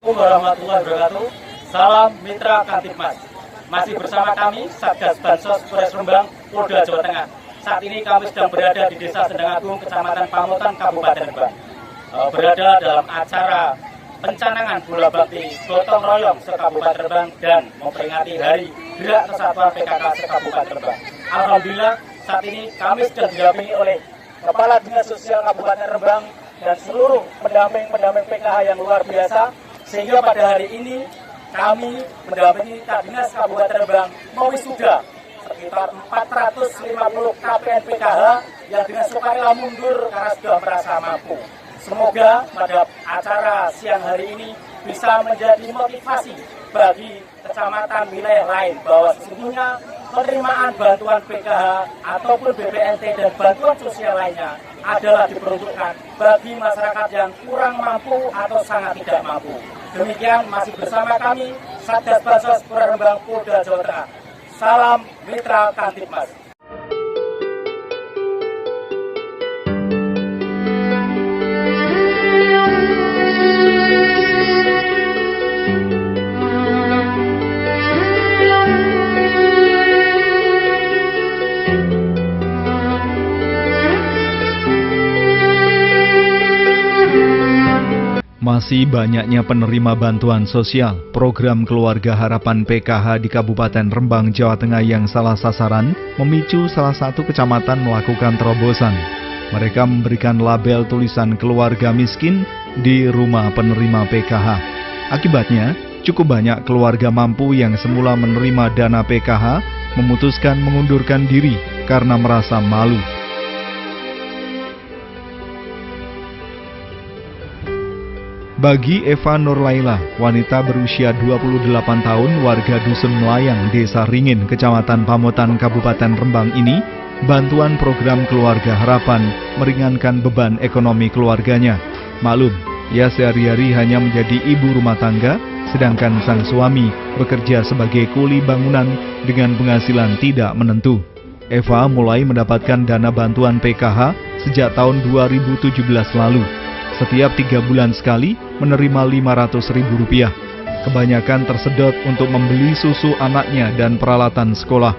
Warahmatullahi wabarakatuh. Salam Mitra Kantipmas. Masih bersama kami Satgas Bansos Polres Rembang, Polda Jawa Tengah. Saat ini kami sedang berada di Desa Sendang Agung, Kecamatan Pamotan, Kabupaten Rembang. Berada dalam acara pencanangan bola bakti gotong royong se-Kabupaten Rembang dan memperingati Hari Gerak Kesatuan PKK se-Kabupaten Rembang. Alhamdulillah saat ini kami sedang didampingi oleh Kepala Dinas Sosial Kabupaten Rembang dan seluruh pendamping PKH yang luar biasa, sehingga pada hari ini kami mendampingi Dinas Kabupaten Rembang mewisuda sekitar 450 KPN PKH yang dengan sukarela mundur karena sudah merasa mampu. Semoga pada acara siang hari ini bisa menjadi motivasi bagi kecamatan wilayah lain bahwa sesungguhnya penerimaan bantuan PKH ataupun BPNT dan bantuan sosial lainnya adalah diperuntukkan bagi masyarakat yang kurang mampu atau sangat tidak mampu. Demikian masih bersama kami Satgas Bansos Polres Rembang, Polda Jawa Tengah. Salam Mitra Kantipmas. Masih banyaknya penerima bantuan sosial, program Keluarga Harapan PKH di Kabupaten Rembang, Jawa Tengah yang salah sasaran memicu salah satu kecamatan melakukan terobosan. Mereka memberikan label tulisan keluarga miskin di rumah penerima PKH. Akibatnya, cukup banyak keluarga mampu yang semula menerima dana PKH memutuskan mengundurkan diri karena merasa malu. Bagi Eva Nurlaila, wanita berusia 28 tahun warga Dusun Melayang, Desa Ringin, Kecamatan Pamotan, Kabupaten Rembang ini, bantuan program Keluarga Harapan meringankan beban ekonomi keluarganya. Maklum, ia sehari-hari hanya menjadi ibu rumah tangga, sedangkan sang suami bekerja sebagai kuli bangunan dengan penghasilan tidak menentu. Eva mulai mendapatkan dana bantuan PKH sejak tahun 2017 lalu. Setiap 3 bulan sekali menerima Rp500.000. Kebanyakan tersedot untuk membeli susu anaknya dan peralatan sekolah.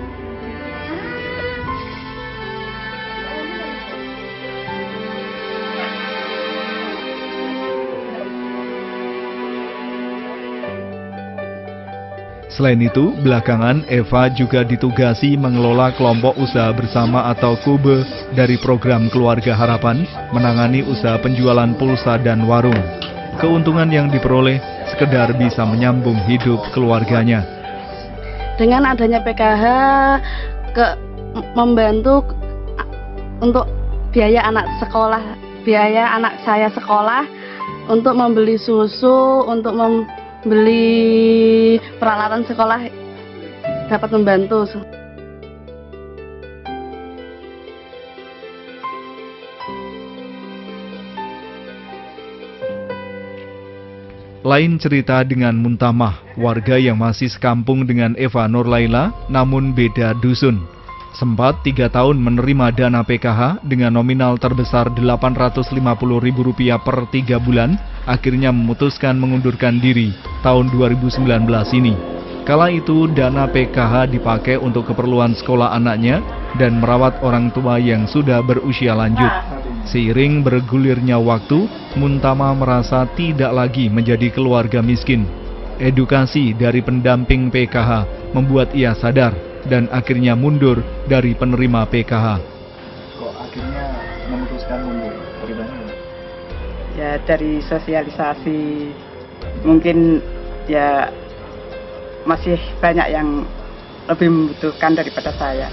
Selain itu, belakangan Eva juga ditugasi mengelola kelompok usaha bersama atau KUBE dari program Keluarga Harapan, menangani usaha penjualan pulsa dan warung. Keuntungan yang diperoleh sekedar bisa menyambung hidup keluarganya. Dengan adanya PKH, membantu untuk biaya anak saya sekolah, untuk membeli susu, untuk beli peralatan sekolah, dapat membantu. Lain cerita dengan Muntamah, warga yang masih sekampung dengan Eva Nurlaila, namun beda dusun. Sempat 3 tahun menerima dana PKH dengan nominal terbesar Rp850.000 per 3 bulan, akhirnya memutuskan mengundurkan diri tahun 2019 ini. Kala itu dana PKH dipakai untuk keperluan sekolah anaknya dan merawat orang tua yang sudah berusia lanjut. Seiring bergulirnya waktu, Muntama merasa tidak lagi menjadi keluarga miskin. Edukasi dari pendamping PKH membuat ia sadar dan akhirnya mundur dari penerima PKH. Kok akhirnya memutuskan mundur? Dari mana? Ya dari sosialisasi, mungkin ya masih banyak yang lebih membutuhkan daripada saya.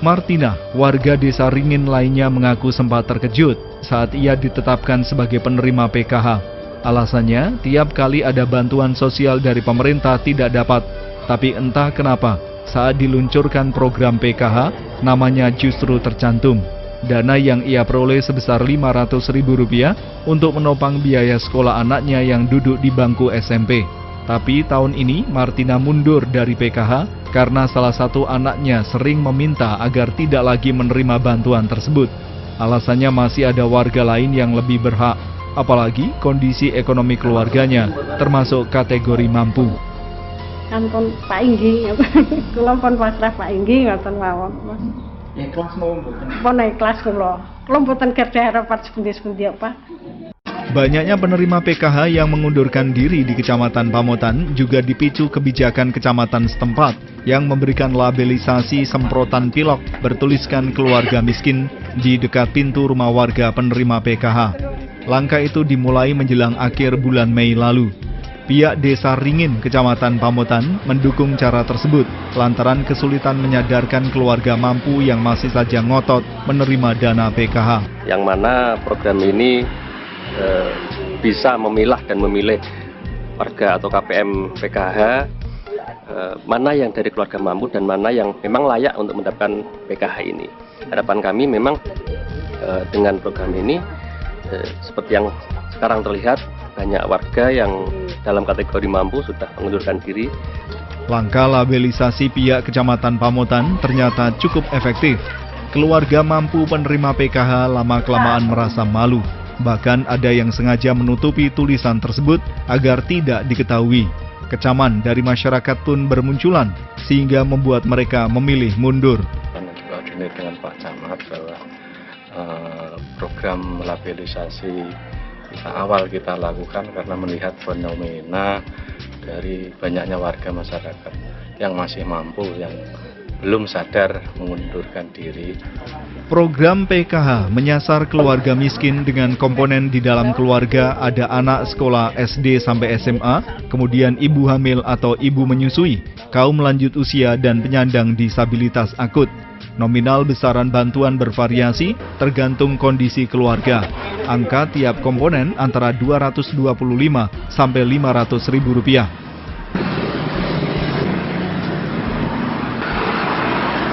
Martina, warga Desa Ringin lainnya mengaku sempat terkejut saat ia ditetapkan sebagai penerima PKH. Alasannya, tiap kali ada bantuan sosial dari pemerintah tidak dapat. Tapi entah kenapa, saat diluncurkan program PKH, namanya justru tercantum. Dana yang ia peroleh sebesar Rp500.000 untuk menopang biaya sekolah anaknya yang duduk di bangku SMP. Tapi tahun ini Martina mundur dari PKH karena salah satu anaknya sering meminta agar tidak lagi menerima bantuan tersebut. Alasannya masih ada warga lain yang lebih berhak. apalagi kondisi ekonomi keluarganya termasuk kategori mampu. Ampun Pak Inggi, kula pun pasrah Pak Inggi ngoten mawon. Ikhlas mau mboten? Pun ikhlas kula mboten kerja harapan sepundi-sepundi apa. Banyaknya penerima PKH yang mengundurkan diri di Kecamatan Pamotan juga dipicu kebijakan kecamatan setempat yang memberikan labelisasi semprotan pilok bertuliskan keluarga miskin di dekat pintu rumah warga penerima PKH. Langkah itu dimulai menjelang akhir bulan Mei lalu. Pihak Desa Ringin, Kecamatan Pamotan mendukung cara tersebut lantaran kesulitan menyadarkan keluarga mampu yang masih saja ngotot menerima dana PKH. Yang mana program ini bisa memilah dan memilih warga atau KPM PKH mana yang dari keluarga mampu dan mana yang memang layak untuk mendapatkan PKH ini. Harapan kami memang dengan program ini seperti yang sekarang terlihat, banyak warga yang dalam kategori mampu sudah mengundurkan diri. Langkah labelisasi pihak Kecamatan Pamotan ternyata cukup efektif. Keluarga mampu penerima PKH lama-kelamaan merasa malu. Bahkan ada yang sengaja menutupi tulisan tersebut agar tidak diketahui. Kecaman dari masyarakat pun bermunculan sehingga membuat mereka memilih mundur. Koordinir dengan Pak Camat bahwa program labelisasi awal kita lakukan karena melihat fenomena dari banyaknya warga masyarakat yang masih mampu, yang belum sadar mengundurkan diri. Program PKH menyasar keluarga miskin dengan komponen di dalam keluarga ada anak sekolah SD sampai SMA, kemudian ibu hamil atau ibu menyusui, kaum lanjut usia dan penyandang disabilitas akut. Nominal besaran bantuan bervariasi tergantung kondisi keluarga. Angka tiap komponen antara Rp225 sampai Rp500.000.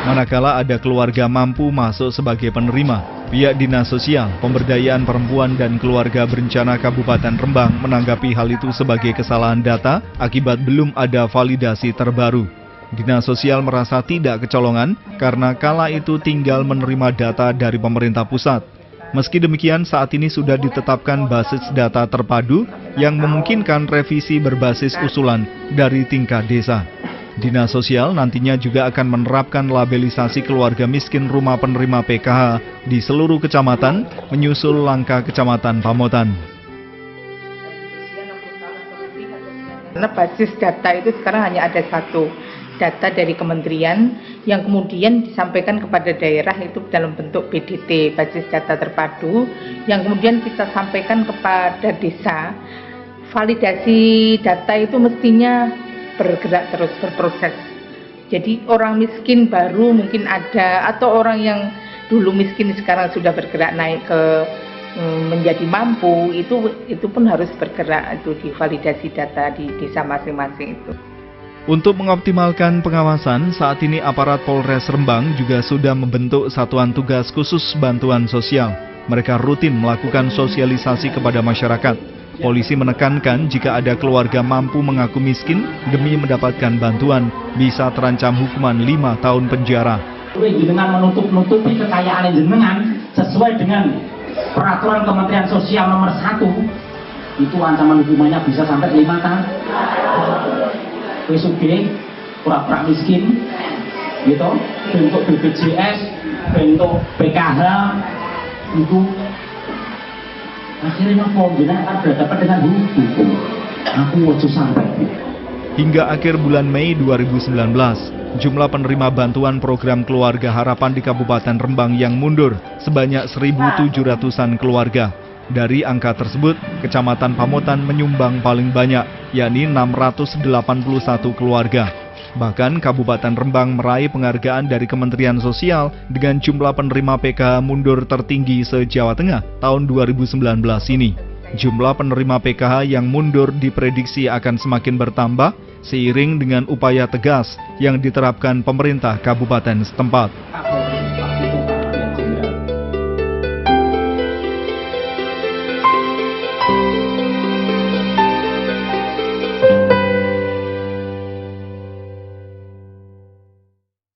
Manakala ada keluarga mampu masuk sebagai penerima, pihak Dinas Sosial, Pemberdayaan Perempuan dan Keluarga Berencana Kabupaten Rembang menanggapi hal itu sebagai kesalahan data akibat belum ada validasi terbaru. Dinas Sosial merasa tidak kecolongan karena kala itu tinggal menerima data dari pemerintah pusat. Meski demikian, saat ini sudah ditetapkan basis data terpadu yang memungkinkan revisi berbasis usulan dari tingkat desa. Dinas Sosial nantinya juga akan menerapkan labelisasi keluarga miskin rumah penerima PKH di seluruh kecamatan, menyusul langkah Kecamatan Pamotan. Karena basis data itu sekarang hanya ada satu, data dari kementerian yang kemudian disampaikan kepada daerah itu dalam bentuk BDT, basis data terpadu, yang kemudian kita sampaikan kepada desa. Validasi data itu mestinya bergerak terus, berproses. Jadi orang miskin baru mungkin ada, atau orang yang dulu miskin sekarang sudah bergerak naik ke menjadi mampu, itu pun harus bergerak, itu divalidasi data di desa masing-masing itu. Untuk mengoptimalkan pengawasan, saat ini aparat Polres Rembang juga sudah membentuk satuan tugas khusus bantuan sosial. Mereka rutin melakukan sosialisasi kepada masyarakat. Polisi menekankan jika ada keluarga mampu mengaku miskin demi mendapatkan bantuan, bisa terancam hukuman 5 tahun penjara. Dengan menutupi kekayaan jenengan sesuai dengan peraturan Kementerian Sosial nomor 1, itu ancaman hukumannya bisa sampai 5 tahun. PSUB, pura-pura miskin, gitu, bentuk BPJS, bentuk PKH, itu akhirnya pembinaan akan berhadapan dengan hukum. Aku mau sampai. Hingga akhir bulan Mei 2019, jumlah penerima bantuan program Keluarga Harapan di Kabupaten Rembang yang mundur sebanyak 1.700-an keluarga. Dari angka tersebut, Kecamatan Pamotan menyumbang paling banyak, yakni 681 keluarga. Bahkan Kabupaten Rembang meraih penghargaan dari Kementerian Sosial dengan jumlah penerima PKH mundur tertinggi se-Jawa Tengah tahun 2019 ini. Jumlah penerima PKH yang mundur diprediksi akan semakin bertambah seiring dengan upaya tegas yang diterapkan pemerintah kabupaten setempat.